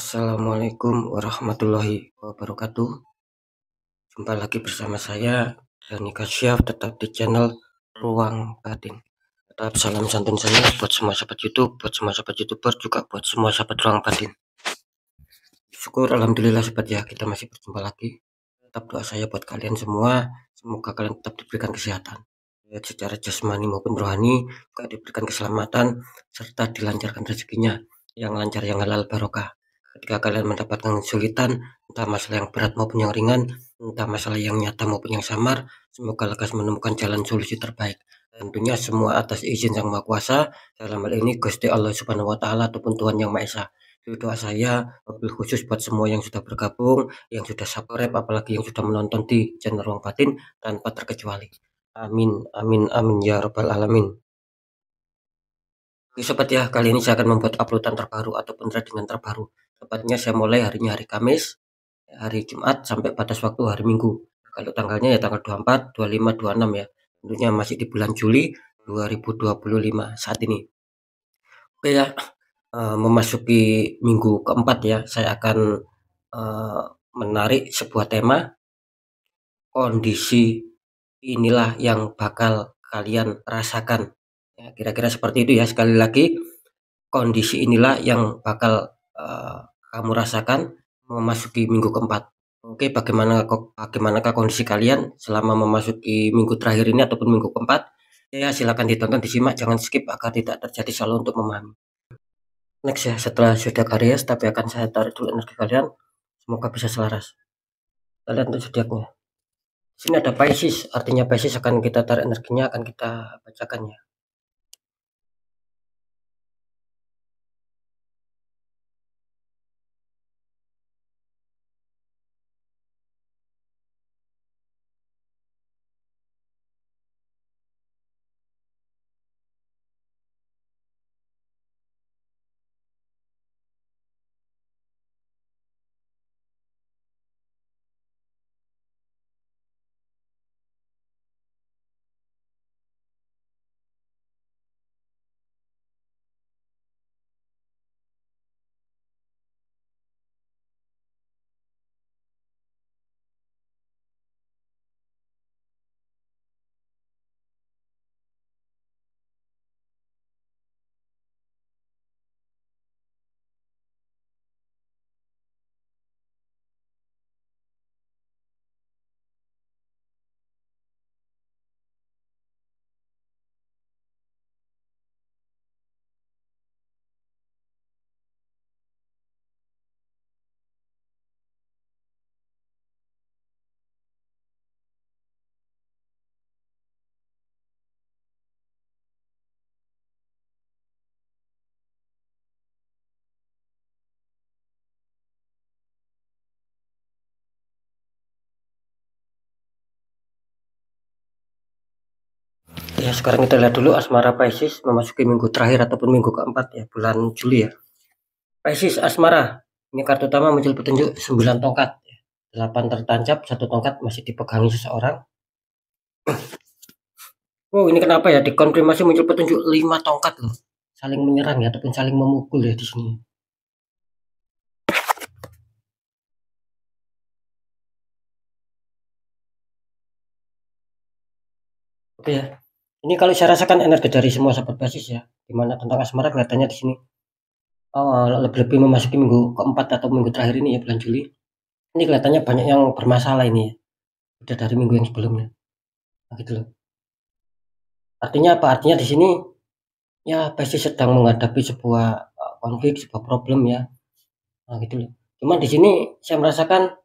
Assalamualaikum warahmatullahi wabarakatuh. Jumpa lagi bersama saya Dani Kasyaf, tetap di channel Ruang Batin. Tetap salam santun saya buat semua sahabat YouTube, buat semua sahabat YouTuber, juga buat semua sahabat Ruang Batin. Syukur alhamdulillah sahabat ya, kita masih berjumpa lagi. Tetap doa saya buat kalian semua, semoga kalian tetap diberikan kesehatan, baik secara jasmani maupun rohani, juga diberikan keselamatan serta dilancarkan rezekinya yang lancar, yang halal barokah. Ketika kalian mendapatkan kesulitan, entah masalah yang berat maupun yang ringan, entah masalah yang nyata maupun yang samar, semoga lekas menemukan jalan solusi terbaik. Tentunya semua atas izin Sang Maha Kuasa, dalam hal ini Gusti Allah Subhanahu wa Ta'ala ataupun Tuhan Yang Maha Esa. Itu doa saya wabil khusus buat semua yang sudah bergabung, yang sudah subscribe, apalagi yang sudah menonton di channel Ruang Batin tanpa terkecuali. Amin, amin, amin ya rabbal alamin. Oke sobat ya, kali ini saya akan membuat uploadan terbaru ataupun tradingan terbaru. Tepatnya saya mulai harinya hari Kamis, hari Jumat sampai batas waktu hari Minggu. Kalau tanggalnya ya tanggal 24, 25, 26 ya. Tentunya masih di bulan Juli 2025 saat ini. Oke ya, memasuki minggu keempat ya, saya akan menarik sebuah tema. Kondisi inilah yang bakal kalian rasakan. Ya, kira-kira seperti itu ya. Sekali lagi, kondisi inilah yang bakal kamu rasakan memasuki minggu keempat. Oke, bagaimanakah kondisi kalian selama memasuki minggu terakhir ini ataupun minggu keempat? Ya, silakan ditonton, disimak, jangan skip agar tidak terjadi salah untuk memahami. Next ya, setelah sudah karyas, tapi akan saya tarik dulu energi kalian. Semoga bisa selaras. Kalian untuk zodiaknya. Sini ada Pisces, artinya Pisces akan kita tarik energinya, akan kita bacakan ya. Ya, sekarang kita lihat dulu asmara Pisces memasuki minggu terakhir ataupun minggu keempat ya, bulan Juli ya. Pisces asmara, ini kartu utama muncul petunjuk 9 tongkat, 8 tertancap, 1 tongkat masih dipegangi seseorang. Oh, ini kenapa ya dikonfirmasi muncul petunjuk 5 tongkat loh, saling menyerang ya ataupun saling memukul ya di sini. Oke ya, ini kalau saya rasakan energi dari semua sahabat Pisces ya, dimana tentang asmara kelihatannya di sini lebih-lebih memasuki minggu keempat atau minggu terakhir ini ya, bulan Juli. Ini kelihatannya banyak yang bermasalah ini ya, udah dari minggu yang sebelumnya. Nah, gitu loh. Artinya apa? Artinya di sini ya Pisces sedang menghadapi sebuah konflik, sebuah problem ya. Nah, gitu loh. Cuman di sini saya merasakan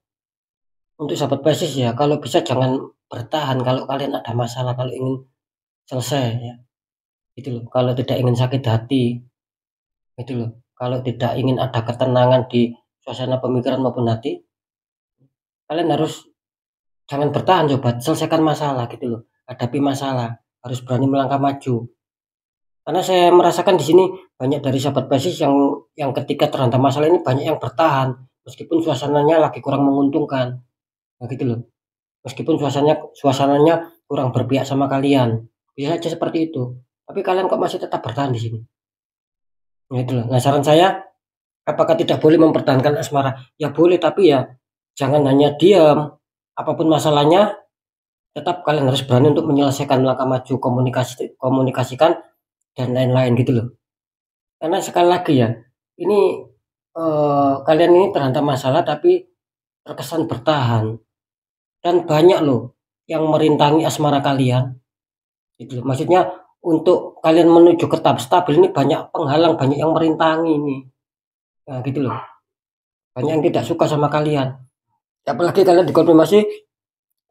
untuk sahabat Pisces ya, kalau bisa jangan bertahan kalau kalian ada masalah, kalau ingin selesai ya. Gitu loh. Kalau tidak ingin sakit hati, gitu loh. Kalau tidak ingin ada ketenangan di suasana pemikiran maupun hati, kalian harus jangan bertahan, coba selesaikan masalah gitu loh. Hadapi masalah, harus berani melangkah maju. Karena saya merasakan di sini banyak dari sahabat Pisces yang ketika terhantam masalah ini banyak yang bertahan meskipun suasananya lagi kurang menguntungkan. Nah, gitu loh. Meskipun suasananya kurang berpihak sama kalian. Bisa saja seperti itu. Tapi kalian kok masih tetap bertahan di sini. Nah, itu loh. Nah, saran saya Apakah tidak boleh mempertahankan asmara? Ya boleh, tapi ya jangan hanya diam. Apapun masalahnya, tetap kalian harus berani untuk menyelesaikan, melangkah maju, komunikasikan dan lain-lain gitu loh. Karena sekali lagi ya, ini kalian ini terhantam masalah tapi terkesan bertahan, dan banyak loh yang merintangi asmara kalian gitu loh. Maksudnya untuk kalian menuju ke tahap stabil ini banyak penghalang, banyak yang merintangi ini. Nah, gitu loh. Banyak yang tidak suka sama kalian. Apalagi kalian dikonfirmasi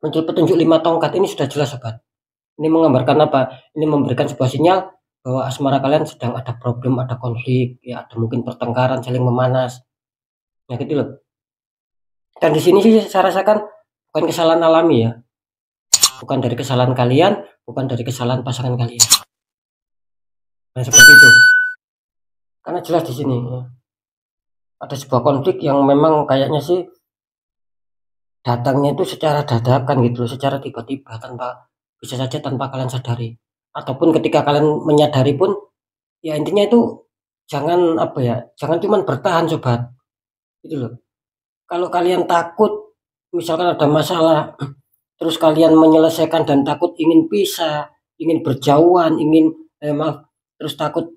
muncul petunjuk 5 tongkat, ini sudah jelas sobat. Ini menggambarkan apa? Ini memberikan sebuah sinyal bahwa asmara kalian sedang ada problem, ada konflik, ya ada mungkin pertengkaran, saling memanas. Ya gitu loh. Dan di sini sih saya rasakan bukan kesalahan alami ya. Bukan dari kesalahan kalian, bukan dari kesalahan pasangan kalian. Nah, seperti itu. Karena jelas di sini ya, ada sebuah konflik yang memang kayaknya sih datangnya itu secara dadakan gitu loh, secara tiba-tiba, tanpa, bisa saja tanpa kalian sadari. Ataupun ketika kalian menyadari pun, ya intinya itu jangan apa ya, jangan cuman bertahan sobat. Gitu loh. Kalau kalian takut misalkan ada masalah, terus kalian menyelesaikan dan takut ingin pisah, ingin berjauhan, ingin maaf, terus takut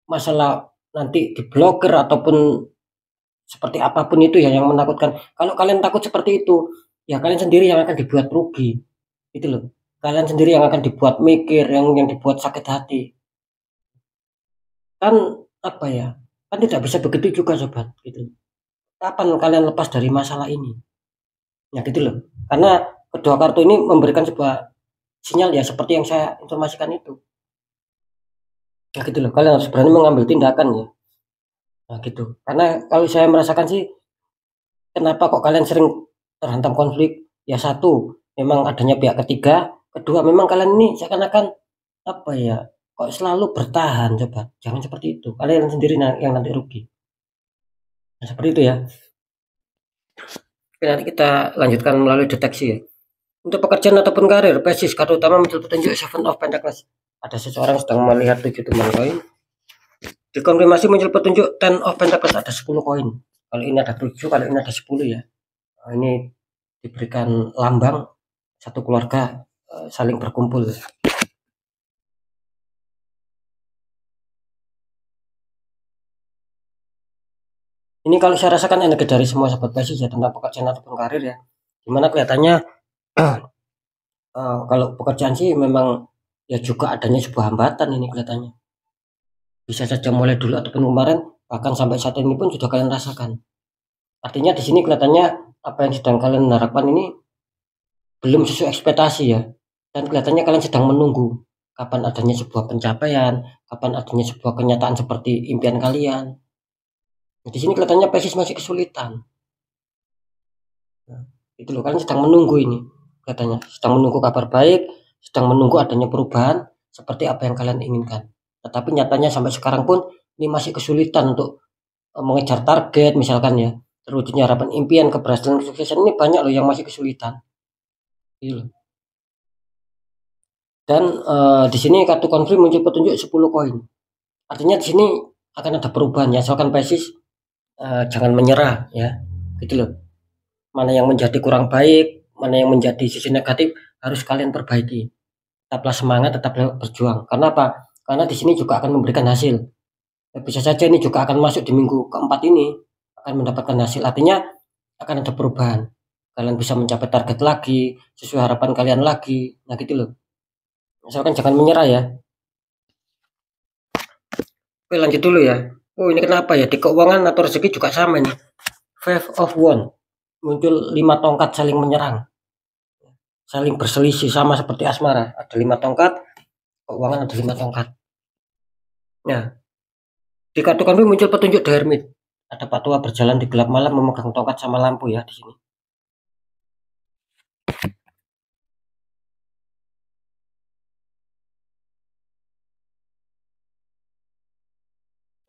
masalah nanti diblokir ataupun seperti apapun itu ya yang menakutkan. Kalau kalian takut seperti itu, ya kalian sendiri yang akan dibuat rugi. Itu loh. Kalian sendiri yang akan dibuat mikir, yang dibuat sakit hati. Kan apa ya? Kan tidak bisa begitu juga sobat, gitu. Kapan kalian lepas dari masalah ini? Ya gitu loh. Karena kedua kartu ini memberikan sebuah sinyal ya seperti yang saya informasikan itu. Ya gitu loh. Kalian harus berani mengambil tindakan ya. Nah gitu. Karena kalau saya merasakan sih, kenapa kok kalian sering terhantam konflik? Ya satu, memang adanya pihak ketiga. Kedua, memang kalian ini seakan-akan apa ya? Kok selalu bertahan, coba. Jangan seperti itu. Kalian sendiri yang nanti rugi. Nah, seperti itu ya. Oke, nanti kita lanjutkan melalui deteksi ya. Untuk pekerjaan ataupun karir, basis kartu utama muncul petunjuk Seven of Pentacles. Ada seseorang sedang melihat 7 teman koin. Dikonfirmasi muncul petunjuk Ten of Pentacles, ada 10 koin. Kalau ini ada 7, kalau ini ada 10 ya. Nah, ini diberikan lambang satu keluarga saling berkumpul. Ini kalau saya rasakan energi dari semua sahabat basis ya tentang pekerjaan ataupun karir ya. Dimana kelihatannya kalau pekerjaan sih memang ya juga adanya sebuah hambatan ini kelihatannya. Bisa saja mulai dulu ataupun kemarin, bahkan sampai saat ini pun sudah kalian rasakan. Artinya di sini kelihatannya apa yang sedang kalian harapkan ini belum sesuai ekspektasi ya. Dan kelihatannya kalian sedang menunggu kapan adanya sebuah pencapaian, kapan adanya sebuah kenyataan seperti impian kalian. Nah, di sini kelihatannya Pisces masih kesulitan. Nah, itu loh, kalian sedang menunggu ini. Kelihatannya sedang menunggu kabar baik, sedang menunggu adanya perubahan seperti apa yang kalian inginkan. Tetapi nyatanya sampai sekarang pun ini masih kesulitan untuk mengejar target misalkan ya. Terwujudnya harapan impian, keberhasilan, kesuksesan ini banyak loh yang masih kesulitan. Gitu loh. Dan di sini kartu konflik muncul petunjuk 10 koin. Artinya di sini akan ada perubahan ya. Soalkan Pisces jangan menyerah ya. Gitu loh. Mana yang menjadi kurang baik, mana yang menjadi sisi negatif harus kalian perbaiki. Tetaplah semangat, tetaplah berjuang. Karena apa? Karena di sini juga akan memberikan hasil. Bisa saja ini juga akan masuk di minggu keempat ini akan mendapatkan hasil. Artinya akan ada perubahan. Kalian bisa mencapai target lagi, sesuai harapan kalian lagi. Nah gitu loh. Misalkan jangan menyerah ya. Oke, lanjut dulu ya. Oh, ini kenapa ya? Di keuangan atau rezeki juga sama nih. Five of Wands. Muncul 5 tongkat saling menyerang. Saling berselisih sama seperti asmara. Ada 5 tongkat, keuangan ada 5 tongkat. Nah, di kartu konflik muncul petunjuk The Hermit. Ada Pak Tua berjalan di gelap malam memegang tongkat sama lampu ya di sini.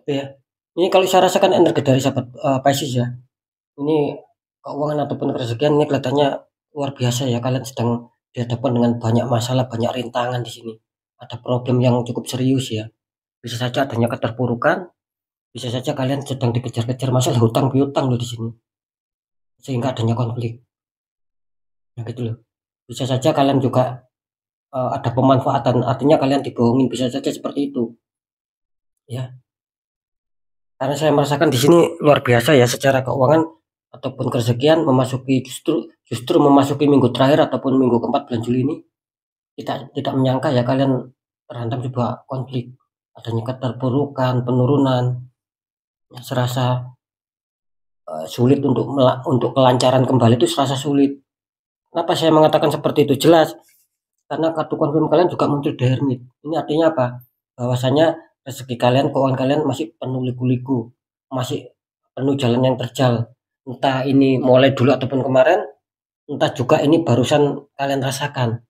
Oke ya. Ini kalau saya rasakan energi dari sahabat Pisces ya. Ini keuangan ataupun rezekian ini kelihatannya luar biasa ya. Kalian sedang dihadapkan dengan banyak masalah, banyak rintangan di sini. Ada problem yang cukup serius ya. Bisa saja adanya keterpurukan, Bisa saja kalian sedang dikejar-kejar masalah hutang piutang loh di sini, sehingga adanya konflik. Nah gitu loh. Bisa saja kalian juga ada pemanfaatan, artinya kalian dibohongin, bisa saja seperti itu. Ya, karena saya merasakan di sini luar biasa ya secara keuangan ataupun kerezekian memasuki justru memasuki minggu terakhir ataupun minggu keempat bulan Juli ini tidak tidak menyangka ya kalian terhantam sebuah konflik, adanya keterpurukan, penurunan, yang serasa sulit untuk kelancaran kembali itu serasa sulit. Kenapa saya mengatakan seperti itu? Jelas karena kartu confirm kalian juga muncul di Hermit. Ini artinya apa? Bahwasanya rezeki kalian, keuangan kalian masih penuh liku-liku, masih penuh jalan yang terjal. Entah ini mulai dulu ataupun kemarin, entah juga ini barusan kalian rasakan,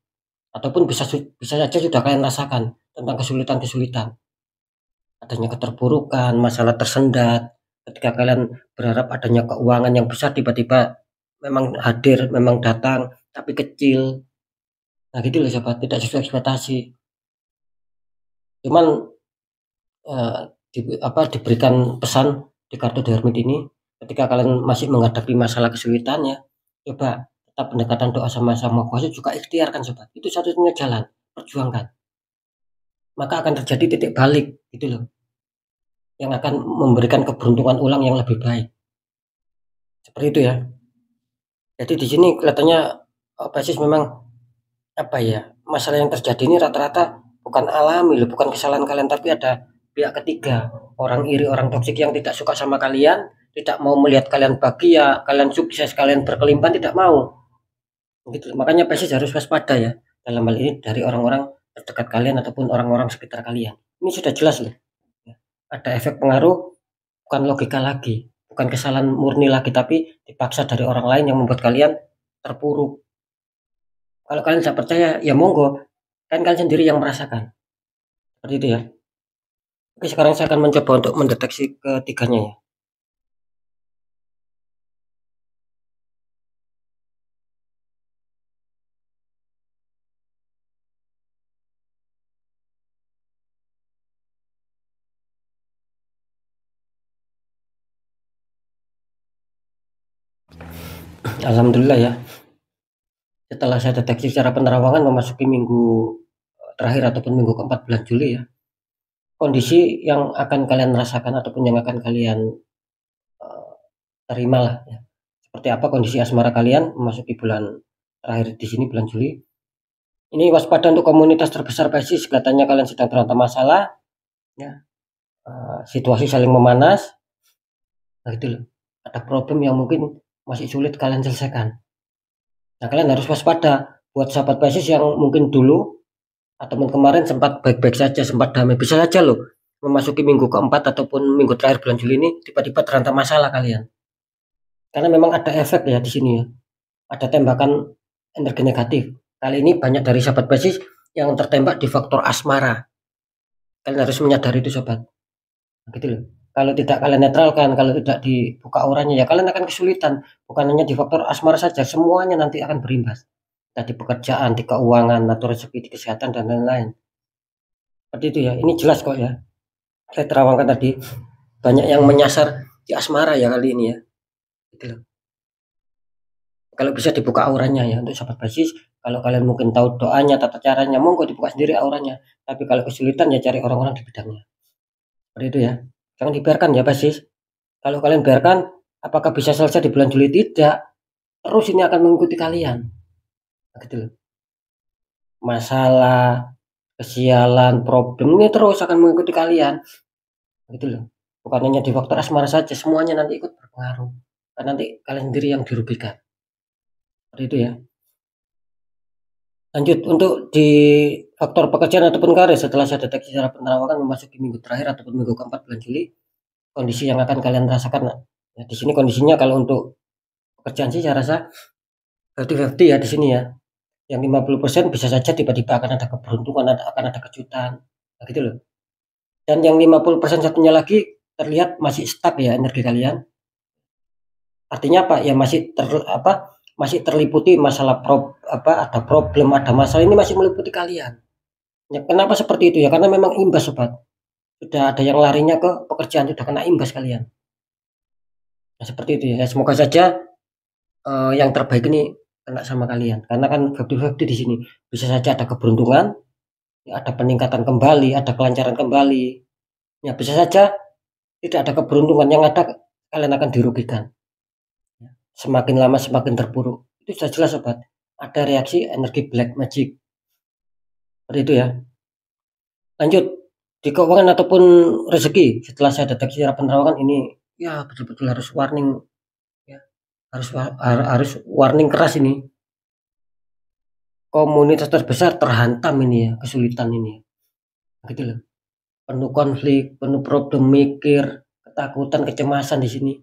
ataupun bisa saja sudah kalian rasakan tentang kesulitan-kesulitan, adanya keterpurukan, masalah tersendat. Ketika kalian berharap adanya keuangan yang besar, tiba-tiba memang hadir, memang datang, tapi kecil. Nah gitu loh sahabat, tidak sesuai ekspektasi. Cuman diberikan pesan di kartu Hermit ini, ketika kalian masih menghadapi masalah kesulitannya, coba tetap pendekatan doa sama-sama kuasa juga ikhtiarkan sobat. Itu satu-satunya jalan, perjuangkan. Maka akan terjadi titik balik gitu loh, yang akan memberikan keberuntungan ulang yang lebih baik. Seperti itu ya. Jadi di sini kelihatannya basis memang apa ya, masalah yang terjadi ini rata-rata bukan alami loh, bukan kesalahan kalian, tapi ada pihak ketiga, orang iri, orang toksik yang tidak suka sama kalian, tidak mau melihat kalian bahagia, kalian sukses, kalian berkelimpahan, tidak mau. Gitu. Makanya basis harus waspada ya dalam hal ini dari orang-orang terdekat kalian ataupun orang-orang sekitar kalian. Ini sudah jelas loh. Ada efek pengaruh, bukan logika lagi, bukan kesalahan murni lagi, tapi dipaksa dari orang lain yang membuat kalian terpuruk. Kalau kalian tidak percaya, ya monggo, kan kalian sendiri yang merasakan. Seperti itu ya. Oke, sekarang saya akan mencoba untuk mendeteksi ketiganya ya. Alhamdulillah ya. Setelah saya deteksi secara penerawangan memasuki minggu terakhir ataupun minggu keempat bulan Juli ya. Kondisi yang akan kalian rasakan ataupun yang akan kalian terima lah ya. Seperti apa kondisi asmara kalian memasuki bulan terakhir di sini bulan Juli. Ini waspada untuk komunitas terbesar Pisces, kelihatannya kalian sedang terhantam masalah ya. Situasi saling memanas. Nah itu loh. Ada problem yang mungkin masih sulit kalian selesaikan. Nah kalian harus waspada buat sahabat Pisces yang mungkin dulu ataupun kemarin sempat baik-baik saja, sempat damai, bisa saja loh memasuki minggu keempat ataupun minggu terakhir bulan Juli ini tiba-tiba terhantam masalah kalian. Karena memang ada efek ya di sini ya. Ada tembakan energi negatif. Kali ini banyak dari sahabat Pisces yang tertembak di faktor asmara. Kalian harus menyadari itu sobat. Nah, gitu loh. Kalau tidak kalian netralkan, kalau tidak dibuka auranya ya kalian akan kesulitan. Bukan hanya di faktor asmara saja, semuanya nanti akan berimbas. Di pekerjaan, di keuangan, atau rezeki, di kesehatan dan lain-lain. Seperti itu ya. Ini jelas kok ya. Saya terawangkan tadi banyak yang menyasar di asmara ya kali ini ya. Gitu loh. Kalau bisa dibuka auranya ya untuk sahabat Pisces. Kalau kalian mungkin tahu doanya, tata caranya, monggo dibuka sendiri auranya. Tapi kalau kesulitan ya cari orang-orang di bidangnya. Seperti itu ya. Jangan dibiarkan ya Pisces. Kalau kalian biarkan, apakah bisa selesai di bulan Juli? Tidak. Terus ini akan mengikuti kalian. Gitu loh. Masalah, kesialan, problem ini terus akan mengikuti kalian. Gitu loh. Bukan hanya di faktor asmara saja, semuanya nanti ikut berpengaruh. Karena nanti kalian sendiri yang dirugikan. Seperti itu ya. Lanjut untuk di faktor pekerjaan ataupun karir, setelah saya deteksi secara penerawangan memasuki minggu terakhir ataupun minggu keempat bulan Juli, kondisi yang akan kalian rasakan ya, di sini kondisinya kalau untuk pekerjaan sih saya rasa 50-50 ya di sini ya. Yang 50% bisa saja tiba-tiba akan ada keberuntungan, akan ada kejutan. Nah, gitu loh. Dan yang 50% satunya lagi terlihat masih stuck ya energi kalian. Artinya apa? Ya masih terliputi masalah ada problem, ada masalah, ini masih meliputi kalian. Ya, kenapa seperti itu ya? Karena memang imbas sobat. sudah ada yang larinya ke pekerjaan, sudah kena imbas kalian. Nah, seperti itu ya. Semoga saja yang terbaik ini kena sama kalian. Karena kan 50-50 di sini. Bisa saja ada keberuntungan, ya ada peningkatan kembali, ada kelancaran kembali. Ya bisa saja tidak ada keberuntungan, yang ada kalian akan dirugikan. Semakin lama semakin terpuruk. Itu sudah jelas sobat. Ada reaksi energi black magic. Seperti itu ya. Lanjut di keuangan ataupun rezeki. Setelah saya deteksi secara penerawangan ini, ya betul-betul harus warning ya. Harus warning keras ini. Komunitas terbesar terhantam ini ya, kesulitan ini. Gitu loh. Penuh konflik, penuh problem mikir, ketakutan, kecemasan di sini.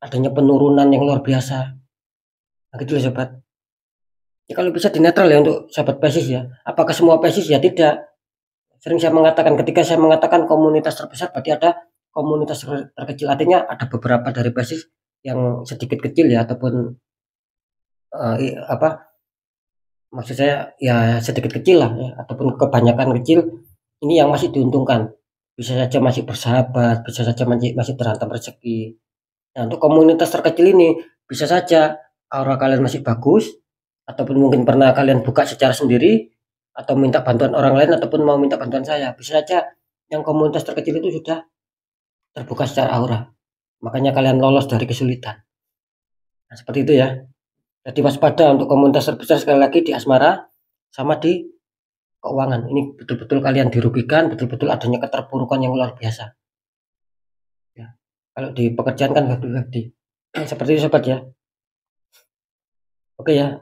Adanya penurunan yang luar biasa. Nah, gitu loh sobat. Ya kalau bisa dinetral ya untuk sahabat Pisces ya. Apakah semua Pisces? Ya tidak. Sering saya mengatakan, ketika saya mengatakan komunitas terbesar berarti ada komunitas terkecil, artinya ada beberapa dari Pisces yang sedikit kecil ya, ataupun apa maksud saya ya sedikit kecil lah ya, ataupun kebanyakan kecil ini yang masih diuntungkan. Bisa saja masih bersahabat, bisa saja masih terhantam rezeki. Nah, untuk komunitas terkecil ini bisa saja aura kalian masih bagus, ataupun mungkin pernah kalian buka secara sendiri, atau minta bantuan orang lain, ataupun mau minta bantuan saya. Bisa saja yang komunitas terkecil itu sudah terbuka secara aura. Makanya kalian lolos dari kesulitan. Nah, seperti itu ya. Jadi waspada untuk komunitas terbesar sekali lagi di asmara sama di keuangan. Ini betul-betul kalian dirugikan, betul-betul adanya keterpurukan yang luar biasa. Ya. Kalau di pekerjaan kan di seperti itu sobat ya. Oke ya.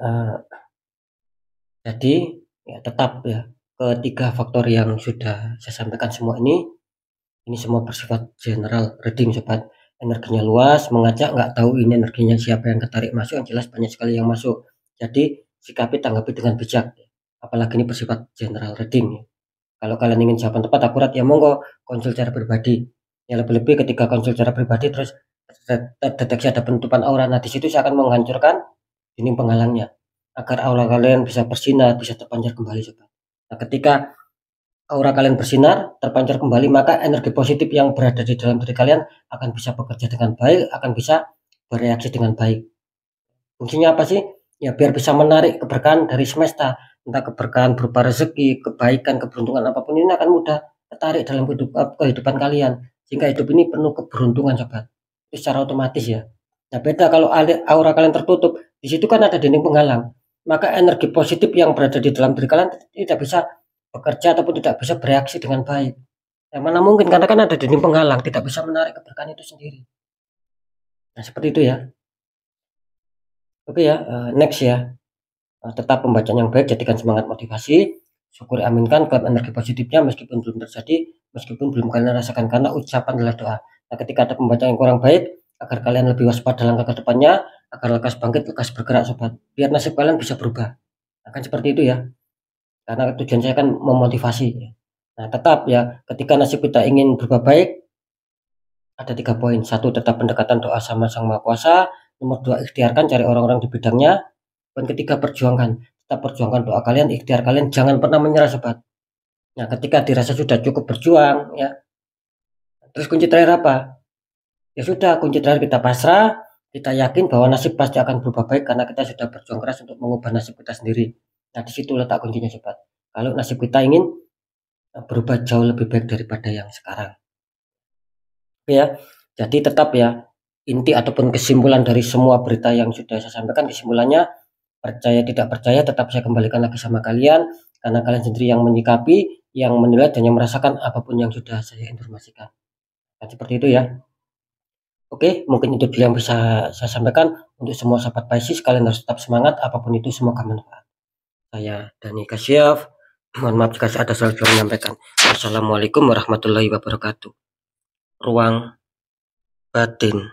Jadi ya tetap ya ketiga faktor yang sudah saya sampaikan semua ini semua bersifat general reading sobat. Energinya luas, mengajak, nggak tahu ini energinya siapa yang ketarik masuk, yang jelas banyak sekali yang masuk. Jadi sikapi, tanggapi dengan bijak. Apalagi ini bersifat general reading ya. Kalau kalian ingin jawaban tepat akurat ya monggo konsul secara pribadi. Ya lebih-lebih ketika konsul secara pribadi terus terdeteksi ada penutupan aura. Nah, di situ saya akan menghancurkan dinding penghalangnya agar aura kalian bisa bersinar, bisa terpancar kembali sobat. Nah, ketika aura kalian bersinar, terpancar kembali, maka energi positif yang berada di dalam diri kalian akan bisa bekerja dengan baik, akan bisa bereaksi dengan baik. Fungsinya apa sih? Ya biar bisa menarik keberkahan dari semesta, entah keberkahan berupa rezeki, kebaikan, keberuntungan apapun ini akan mudah tertarik dalam kehidupan kalian, sehingga hidup ini penuh keberuntungan sobat. Itu secara otomatis ya. Nah beda kalau aura kalian tertutup, di situ kan ada dinding penghalang, maka energi positif yang berada di dalam diri kalian tidak bisa bekerja ataupun tidak bisa bereaksi dengan baik. Yang mana mungkin karena kan ada dinding penghalang, tidak bisa menarik keberkahan itu sendiri. Nah seperti itu ya. Oke ya, next ya. Tetap pembacaan yang baik, jadikan semangat motivasi, syukuri, aminkan klaim energi positifnya meskipun belum terjadi, meskipun belum kalian rasakan, karena ucapan adalah doa. Nah ketika ada pembacaan yang kurang baik, agar kalian lebih waspada langkah ke depannya, agar lekas bangkit, lekas bergerak sobat, biar nasib kalian bisa berubah. Akan seperti itu ya, karena tujuan saya kan memotivasi. Nah tetap ya, ketika nasib kita ingin berubah baik, ada 3 poin. 1, tetap pendekatan doa sama Sang Maha Kuasa. Nomor 2, ikhtiarkan cari orang-orang di bidangnya. Dan ketiga, perjuangkan. Tetap perjuangkan doa kalian, ikhtiar kalian, jangan pernah menyerah sobat. Nah ketika dirasa sudah cukup berjuang ya, terus kunci terakhir apa? Ya sudah, kunci terakhir kita pasrah, kita yakin bahwa nasib pasti akan berubah baik karena kita sudah berjuang keras untuk mengubah nasib kita sendiri. Nah di situ letak kuncinya sobat. Kalau nasib kita ingin berubah jauh lebih baik daripada yang sekarang. Oke ya, jadi tetap ya, inti ataupun kesimpulan dari semua berita yang sudah saya sampaikan, kesimpulannya percaya tidak percaya tetap saya kembalikan lagi sama kalian, karena kalian sendiri yang menyikapi, yang menilai, dan yang merasakan apapun yang sudah saya informasikan. Nah, seperti itu ya. Oke, mungkin itu dulu yang bisa saya sampaikan. Untuk semua sahabat Pisces, kalian harus tetap semangat, apapun itu semoga bermanfaat. Saya Dani Kasyaf, mohon maaf jika ada salah menyampaikan. Wassalamualaikum warahmatullahi wabarakatuh. Ruang batin.